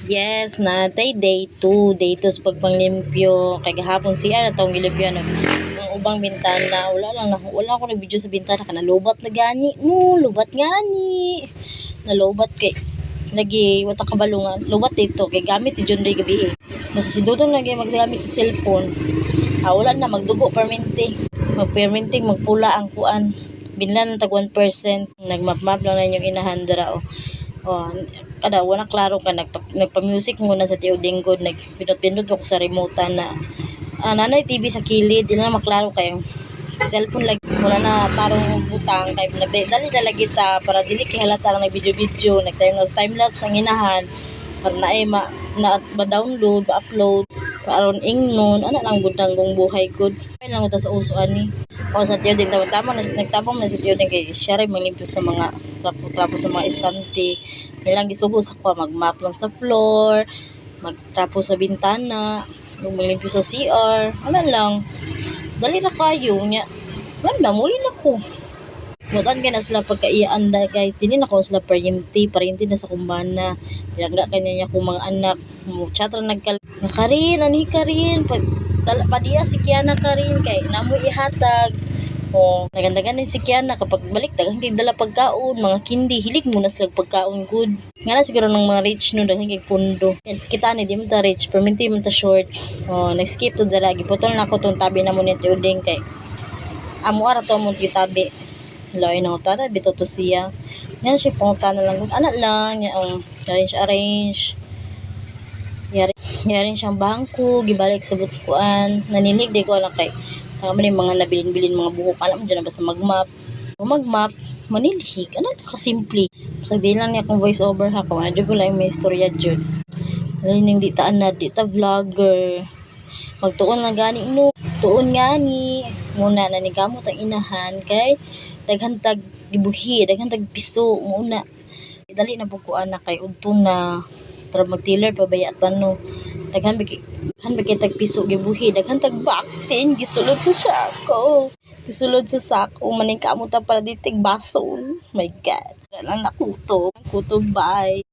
Yes, natay day 2. Day 2 sa pagpanglimpyo. Kay gahapon siya natong gilimpyo ang ubang bintana. Wala ako nag-video sa bintana kana lobat na gani. No, lobat gani. Nalobat kay lagi wata kabalungan. Lobat dito kay gamit ti John Ray gabi. Mas si Dudong lagi magsagamit sa cellphone. Wala na magdugo permente. Magpermenting magpula ang kuan. Binlan tag 1%. Nagmap-map lang na yung inahandra o. Kada wala klaro ka nagpa-music muna sa tiuding god nagbinot-binot ko sa remote na nanay TV sa kilid dili na maklaro kayo cellphone lagi wala na tarong butang kay nagdali na lagi ta para dili kay halata lang video time lapse ang inahan para na download ba-upload aron ingnon ana lang gud nanggong buhay gud ay lang ta sa uso ani o sa tiyo din tama nagtabang na sa tiyo din kay siya rin maglimpyo sa mga trapo sa mga estante nilang gisugo sa kwa magmap lang sa floor magtrapo sa bintana maglimpyo sa CR ano lang dali na kayo nya wala muli na ko mutan kay na sila pagkaiyaanda guys dili na ko sila parente na sa kumbana bilangga kanya niya kung mga anak mo chat ra Karin ani Karin pa diya si Kiana Karin kay namoy ihatag nagandagan din si Kiana kapag balik daghang kay dala pagkaon mga kindi hilig mo na sila pagkaon good nga na siguro ng mga rich no daghang kay pundo kita ni di man ta rich perminti man ta short nag-skip to dala giputol na ko tong tabi na mo ni Uding kay amo ara to mo tabi loy na utara bito to siya yan siya punta na lang anak lang arrange yari siyang bangko gibalik sa butkuan nanilig di ko alam kay kami mga nabilin-bilin mga buhok alam mo dyan na basta magmap manilhig ano nakasimple basta di lang niya akong voice over ha kung ano ko lang may istorya dyan alining di taan na di ta vlogger magtuon na gani no tuon gani muna nanigamot ang inahan kay daghantag gibuhi daghantag piso muna dali na bukuan na kay udto na tara mag-tiller pabayatan no daghan tag piso gibuhi daghan tag baktin gisulod sa sako maning kamo ta para ditig baso my god lang nakuto bye